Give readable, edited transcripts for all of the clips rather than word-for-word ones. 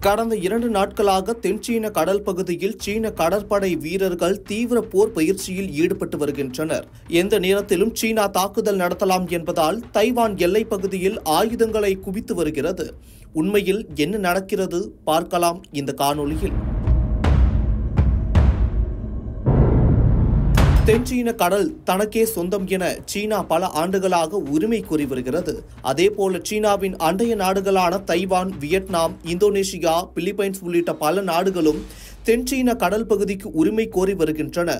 கடந்த 2 நாட்களாக தென்சீன கடல் பகுதியில் சீன கடற்படை வீரர்கள் தீவிர போர் பயிற்சியில் ஈடுபட்டு வருகின்றனர். எந்த நேரத்திலும் சீனா தாக்குதல் நடத்தலாம் என்பதால் தைவான் எல்லைப் பகுதியில் ஆயுதங்களை குவித்து வருகிறது. உண்மையில் என்ன நடக்கிறது பார்க்கலாம் இந்த காணொளியில். தென்சீன கடல் தனக்கே சொந்தம் என சீனா பல ஆண்டுகளாக உரிமை கோரி வருகிறது. அதேபோல சீனாவின் அண்டைய நாடுகளான தைவான், வியட்நாம், இந்தோனேஷியா, பிலிப்பைன்ஸ் உள்ளிட்ட பல நாடுகளும் தென்சீன கடல் பகுதிக்கு உரிமை கோரி வருகின்றன.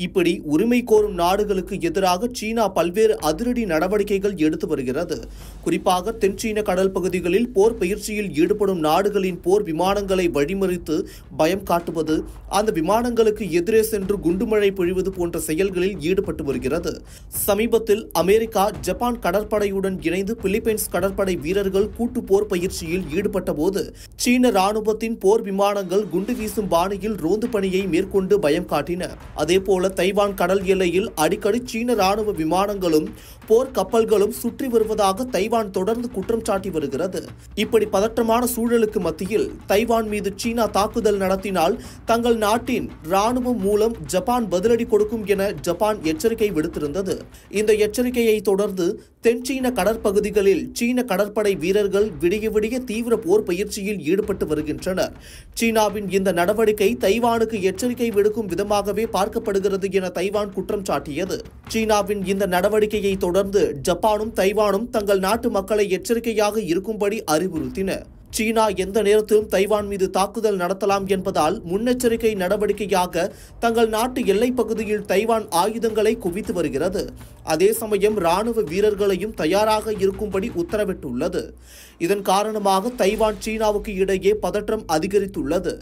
இப்படி உரிமை கோரும் நாடுகளுக்கு எதிராக சீனா பல்வேறு அதிரடி நடவடிக்கைகள் எடுத்து வருகிறது. குறிப்பாக தென்சீன கடல் பகுதிகளில் போர் பயிற்சியில் ஈடுபடும் நாடுகளின் போர் விமானங்களை வழிமறித்து பயம் காட்டுவது, அந்த விமானங்களுக்கு எதிரே சென்று குண்டுமழை பொழிவது போன்ற செயல்களில் ஈடுபட்டு வருகிறது. சமீபத்தில் அமெரிக்கா, ஜப்பான் கடற்படையுடன் இணைந்து பிலிப்பைன்ஸ் கடற்படை வீரர்கள் கூட்டு போர் பயிற்சியில் ஈடுபட்ட போது சீன ராணுவத்தின் போர் விமானங்கள் குண்டு வீசும் பாணியில் ரோந்து பணியை மேற்கொண்டு பயம் காட்டின. அதேபோல தைவான் கடல் எல்லையில் அடிக்கடி சீன ராணுவ விமானங்களும் போர் கப்பல்களும் சுற்றி வருவதாக தைவான் தொடர்ந்து குற்றம் சாட்டி வருகிறது. இப்படி பதற்றமான சூழலுக்கு மத்தியில் தைவான் மீது சீனா தாக்குதல் நடத்தினால் தங்கள் நாட்டின் ராணுவம் மூலம் ஜப்பான் பதிலடி கொடுக்கும் என ஜப்பான் எச்சரிக்கை விடுத்திருந்தது. இந்த எச்சரிக்கையை தொடர்ந்து தென்சீன கடற்பகுதிகளில் சீன கடற்படை வீரர்கள் விடிய விடிய தீவிர போர் பயிற்சியில் ஈடுபட்டு வருகின்றனர். சீனாவின் இந்த நடவடிக்கை தைவானுக்கு எச்சரிக்கை விடுக்கும் விதமாகவே பார்க்கப்படுகிறது என தைவான் குற்றம் சாட்டியது. சீனாவின் இந்த நடவடிக்கையை தொடர்ந்து ஜப்பானும் தைவானும் தங்கள் நாட்டு மக்களை எச்சரிக்கையாக இருக்கும்படி அறிவுறுத்தின. சீனா எந்த நேரத்திலும் தைவான் மீது தாக்குதல் நடத்தலாம் என்பதால் முன்னெச்சரிக்கை நடவடிக்கையாக தங்கள் நாட்டு எல்லைப் பகுதியில் தைவான் ஆயுதங்களை குவித்து வருகிறது. அதே சமயம் ராணுவ வீரர்களையும் தயாராக இருக்கும்படி உத்தரவிட்டுள்ளது. இதன் காரணமாக தைவான், சீனாவுக்கு இடையே பதற்றம் அதிகரித்துள்ளது.